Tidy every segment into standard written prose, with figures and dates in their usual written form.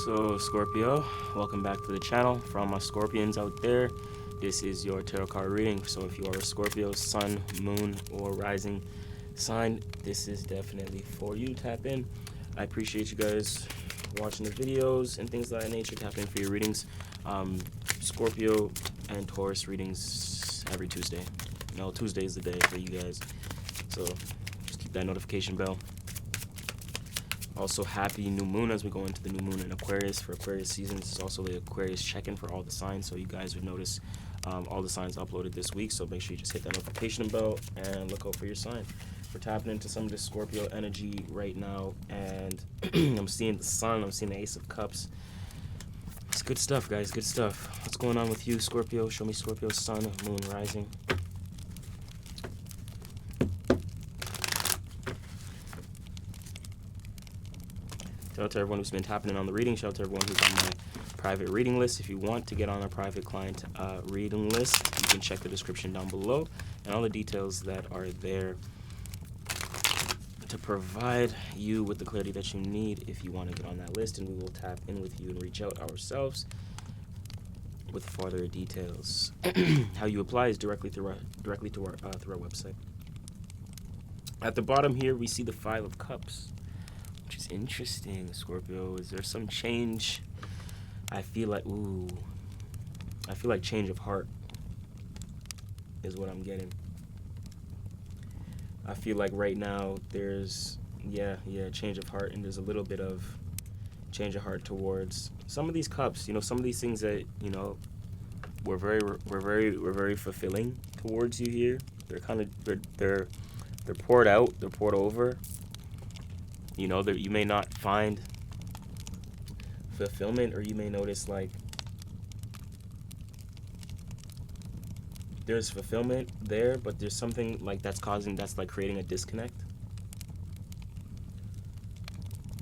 So Scorpio, welcome back to the channel. For all my Scorpions out there, this is your tarot card reading. So if you are a Scorpio, sun, moon, or rising sign, this is definitely for you. Tap in. I appreciate you guys watching the videos and things of that nature. Tap in for your readings. Scorpio and Taurus readings every Tuesday. No, Tuesday is the day for you guys. So just keep that notification bell. Also, happy new moon as we go into the new moon in Aquarius. For Aquarius season, this is also the Aquarius check-in for all the signs, so you guys would notice all the signs uploaded this week. So make sure you just hit that notification bell and look out for your sign. We're tapping into some of this Scorpio energy right now, and I'm seeing the sun, I'm seeing the Ace of Cups. It's good stuff, guys, good stuff. What's going on with you, Scorpio? Show me Scorpio, sun, moon, rising. Shout out to everyone who's been tapping in on the reading. Shout out to everyone who's on my private reading list. If you want to get on our private client reading list, you can check the description down below and all the details that are there to provide you with the clarity that you need if you want to get on that list, and we will tap in with you and reach out ourselves with further details. How you apply is directly through our website. At the bottom here, we see the Five of Cups, which is interesting. Scorpio, is there some change? I feel like change of heart is what I'm getting. I feel like right now there's change of heart, and there's a little bit of change of heart towards some of these cups. You know, some of these things that, you know, were very fulfilling towards you here. They're kind of they're poured out, they're poured over. You know, you may not find fulfillment, or you may notice like there's fulfillment there, but there's something like that's like creating a disconnect.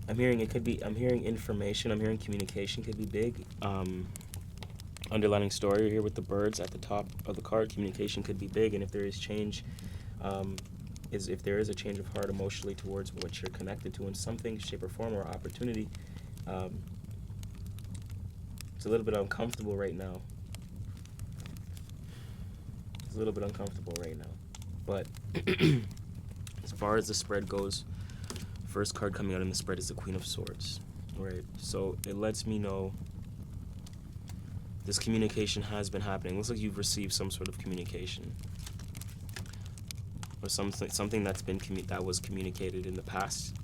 I'm hearing information, I'm hearing communication could be big. Underlining story here with the birds at the top of the card, communication could be big, and if there is change, if there is a change of heart emotionally towards what you're connected to in something, shape or form, or opportunity, it's a little bit uncomfortable right now. A little bit uncomfortable right now, but as far as the spread goes, first card coming out in the spread is the Queen of Swords, right? So it lets me know this communication has been happening. Looks like you've received some sort of communication, or something that's been that was communicated in the past.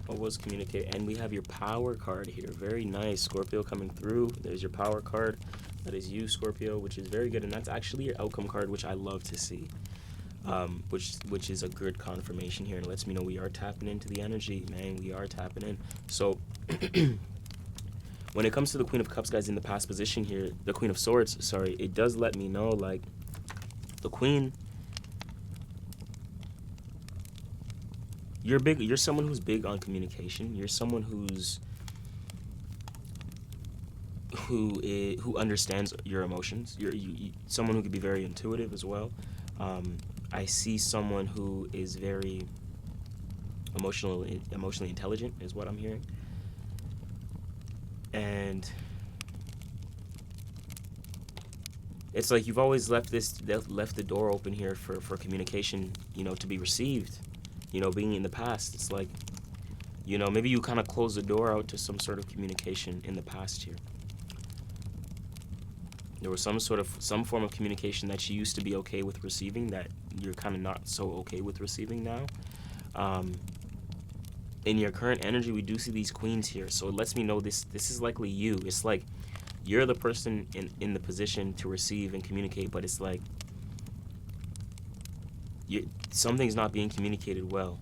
What was communicated? And we have your Power card here. Very nice, Scorpio, coming through. There's your Power card. That is you, Scorpio, which is very good, and that's actually your outcome card, which I love to see. Which is a good confirmation here, and lets me know we are tapping into the energy, man. We are tapping in. So when it comes to the Queen of Cups, guys, in the past position here, the Queen of Swords, sorry, it does let me know like the Queen. You're someone who's big on communication. You're someone who understands your emotions. You're someone who can be very intuitive as well. I see someone who is very emotionally intelligent, is what I'm hearing. And it's like you've always left the door open here for communication, you know, to be received. You know, being in the past, it's like, you know, maybe you kind of close the door out to some sort of communication in the past here. There was some form of communication that you used to be okay with receiving that you're kind of not so okay with receiving now. In your current energy, we do see these queens here, so it lets me know this is likely you. It's like you're the person in the position to receive and communicate, but it's like something's not being communicated well.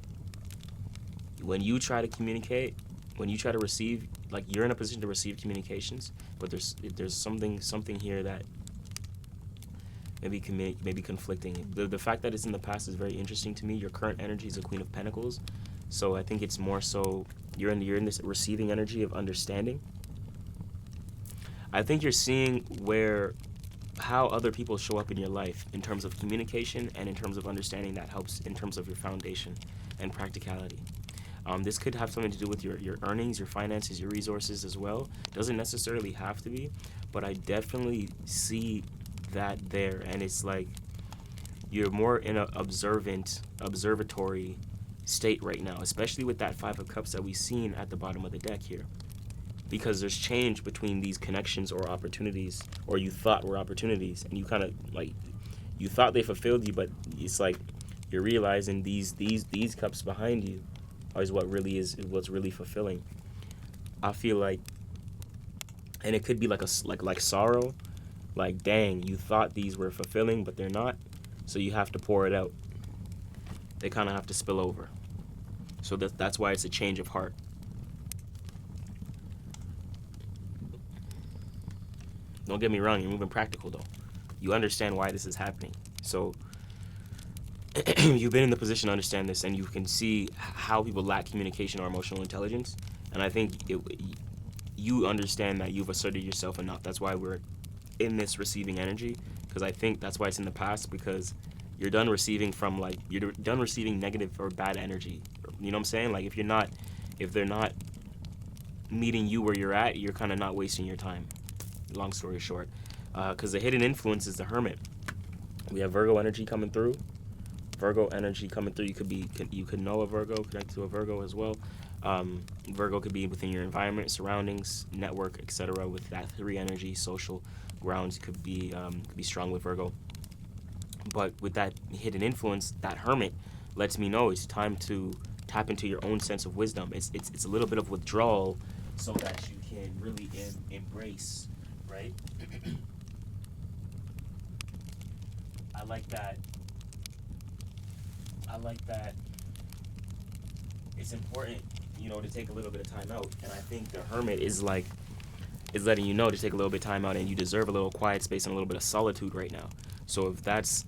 When you try to communicate, when you try to receive, like you're in a position to receive communications, but there's something here that maybe conflicting. The fact that it's in the past is very interesting to me. Your current energy is a Queen of Pentacles, so I think it's more so you're in this receiving energy of understanding. I think you're seeing where how other people show up in your life in terms of communication and in terms of understanding that helps in terms of your foundation and practicality. This could have something to do with your earnings, your finances, your resources as well. Doesn't necessarily have to be, but I definitely see that there. And it's like you're more in an observatory state right now, especially with that Five of Cups that we've seen at the bottom of the deck here. Because there's change between these connections or opportunities, or you thought were opportunities, and you kind of like, you thought they fulfilled you, but it's like you're realizing these cups behind you is what's really fulfilling. I feel like, and it could be like like sorrow, like dang, you thought these were fulfilling, but they're not, so you have to pour it out. They kind of have to spill over. So that's why it's a change of heart. Don't get me wrong, you're moving practical though. You understand why this is happening. So you've been in the position to understand this, and you can see how people lack communication or emotional intelligence. And I think you understand that you've asserted yourself enough. That's why we're in this receiving energy, because I think that's why it's in the past, because you're done receiving you're done receiving negative or bad energy. You know what I'm saying? Like if they're not meeting you where you're at, you're kind of not wasting your time. Long story short, because the hidden influence is the Hermit. We have Virgo energy coming through. You could know a Virgo, connect to a Virgo as well. Virgo could be within your environment, surroundings, network, etc. With that 3 energy, social grounds could be strong with Virgo. But with that hidden influence, that Hermit lets me know it's time to tap into your own sense of wisdom. It's a little bit of withdrawal so that you can really embrace, right? I like that it's important, to take a little bit of time out. And I think the Hermit is letting you know to take a little bit of time out, and you deserve a little quiet space and a little bit of solitude right now. So if that's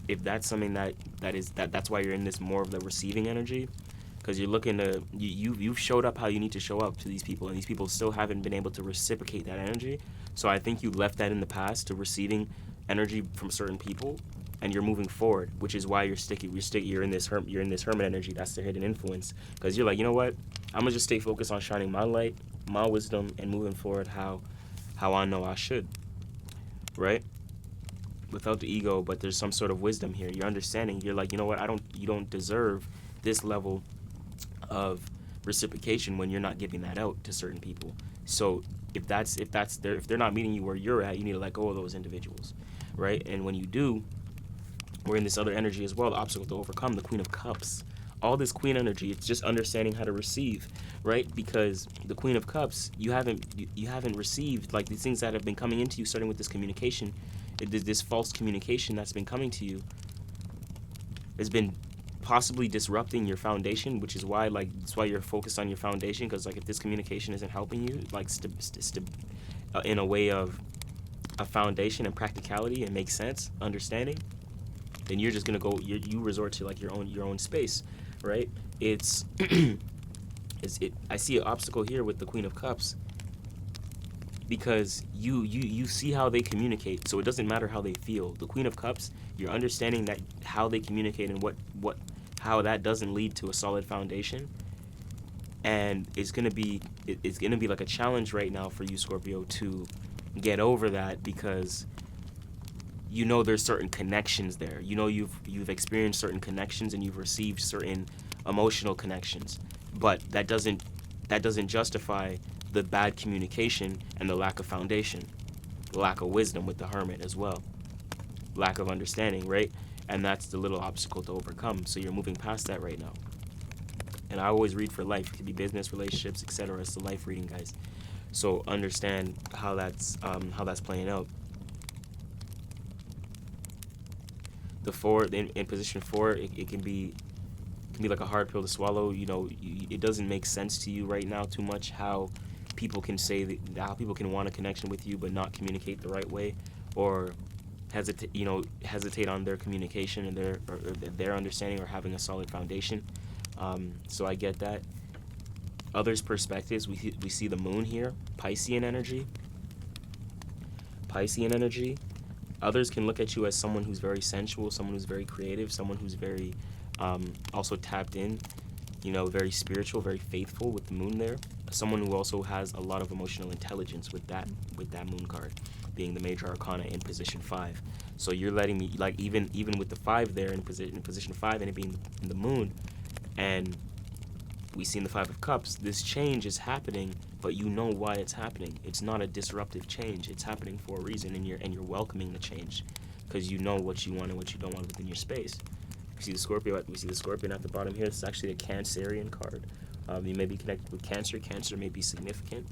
something that's why you're in this more of the receiving energy, because you're looking to you've showed up how you need to show up to these people, and these people still haven't been able to reciprocate that energy. So I think you left that in the past to receiving energy from certain people, and you're moving forward, which is why you're in this Hermit energy. That's the hidden influence, because you're like, you know what, I'm gonna just stay focused on shining my light, my wisdom, and moving forward how I know I should, right? Without the ego, but there's some sort of wisdom here. You're understanding. You're like, you know what, you don't deserve this level of reciprocation when you're not giving that out to certain people. So if they're not meeting you where you're at, you need to let go of those individuals, right? And when you do, we're in this other energy as well, the obstacle to overcome, the Queen of Cups. All this Queen energy, it's just understanding how to receive, right? Because the Queen of Cups, you haven't received, like, these things that have been coming into you, starting with this communication, this false communication that's been coming to you, has been possibly disrupting your foundation, which is why, that's why you're focused on your foundation, because, if this communication isn't helping you, in a way of a foundation and practicality and makes sense, understanding, then you're just gonna go. You resort to your own space, right? I see an obstacle here with the Queen of Cups, because you see how they communicate, so it doesn't matter how they feel. The Queen of Cups, you're understanding that how they communicate and how that doesn't lead to a solid foundation, and it's gonna be like a challenge right now for you, Scorpio, to get over that, because there's certain connections there. You've experienced certain connections, and you've received certain emotional connections, but that doesn't justify the bad communication and the lack of foundation, the lack of wisdom with the Hermit as well, lack of understanding, right? And that's the little obstacle to overcome. So you're moving past that right now. And I always read for life. It could be business, relationships, etc. It's the life reading, guys. So understand how that's playing out. The 4 in position 4, it can be like a hard pill to swallow. It doesn't make sense to you right now too much how people can how people can want a connection with you but not communicate the right way, or hesitate on their communication and their understanding or having a solid foundation. So I get that. Others' perspectives, we see the moon here, Piscean energy. Others can look at you as someone who's very sensual, someone who's very creative, someone who's very also tapped in, very spiritual, very faithful with the moon there. Someone who also has a lot of emotional intelligence with that moon card, being the major arcana in position 5. So you're letting me, like, even with the 5 there in position 5 and it being in the moon, and we see in the 5 of Cups, this change is happening, but you know why it's happening. It's not a disruptive change. It's happening for a reason, and you're welcoming the change because you know what you want and what you don't want within your space. We see the Scorpion at the bottom here. This is actually a Cancerian card. You may be connected with Cancer. Cancer may be significant.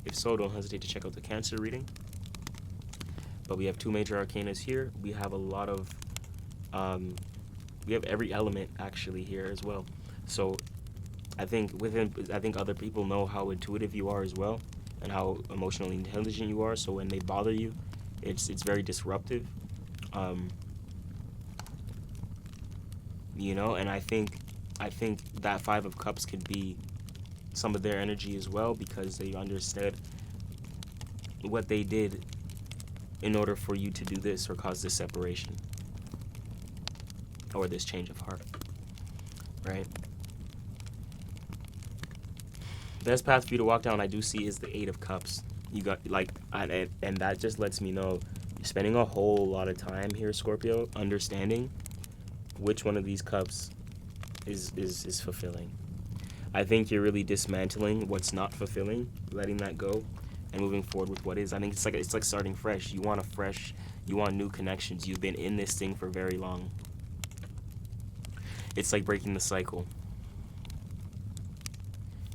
If so, don't hesitate to check out the Cancer reading. But we have 2 major arcanas here. We have a lot of, we have every element actually here as well. So I think other people know how intuitive you are as well, and how emotionally intelligent you are. So when they bother you, it's very disruptive. And I think that 5 of Cups could be some of their energy as well, because they understood what they did in order for you to do this or cause this separation or this change of heart, right? The best path for you to walk down, I do see, is the 8 of Cups. You got, and that just lets me know you're spending a whole lot of time here, Scorpio, understanding which one of these cups is fulfilling. I think you're really dismantling what's not fulfilling, letting that go, and moving forward with what is. I think it's like starting fresh. You want new connections. You've been in this thing for very long. It's like breaking the cycle.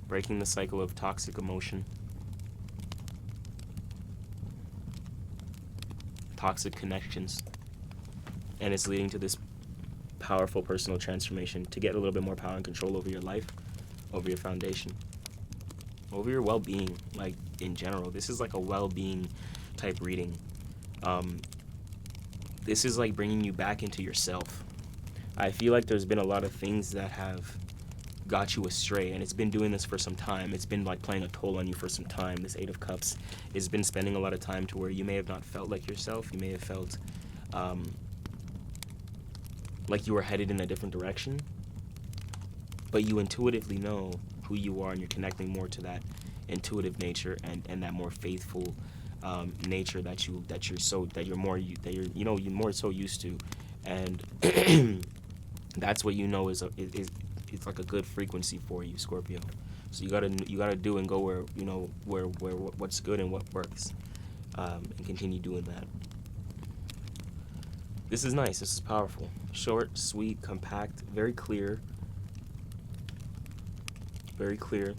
Breaking the cycle of toxic emotion, toxic connections, and it's leading to this powerful personal transformation to get a little bit more power and control over your life, over your foundation, over your well-being, like in general. This is like a well-being type reading. This is like bringing you back into yourself. I feel like there's been a lot of things that have got you astray, and it's been doing this for some time. It's been like playing a toll on you for some time. This 8 of Cups has been spending a lot of time to where you may have not felt like yourself. You may have felt like you were headed in a different direction, but you intuitively know who you are, and you're connecting more to that intuitive nature and that more faithful nature that you're more so used to, and that's what is it's like a good frequency for you, Scorpio. So you gotta do and go where what's good and what works, and continue doing that. This is nice. This is powerful. Short, sweet, compact, very clear. Very clear.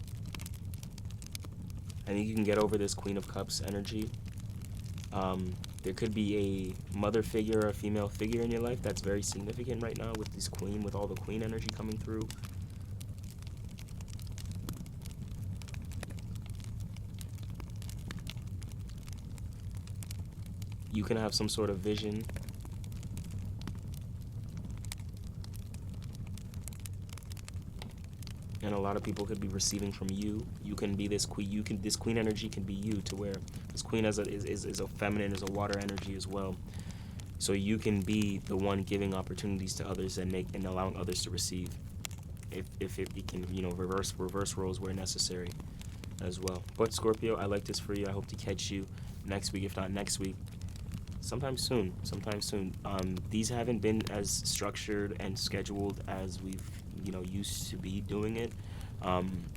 I think you can get over this Queen of Cups energy. There could be a mother figure or a female figure in your life that's very significant right now with this Queen, with all the Queen energy coming through. You can have some sort of vision. And a lot of people could be receiving from you. You can be this queen. This Queen energy can be you, to where this Queen is a feminine, is a water energy as well. So you can be the one giving opportunities to others and allowing others to receive. If it can, reverse roles where necessary as well. But Scorpio, I like this for you. I hope to catch you next week, if not next week. Sometime soon. These haven't been as structured and scheduled as we've used to be doing it.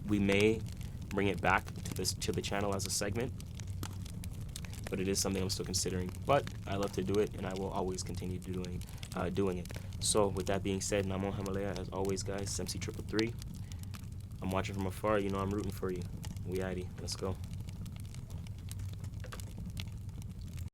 We may bring it back to the channel as a segment, but it is something I'm still considering. But I love to do it, and I will always continue doing it. So with that being said, Namo Himalaya, as always, guys. MC333. I'm watching from afar. I'm rooting for you. We Let's go.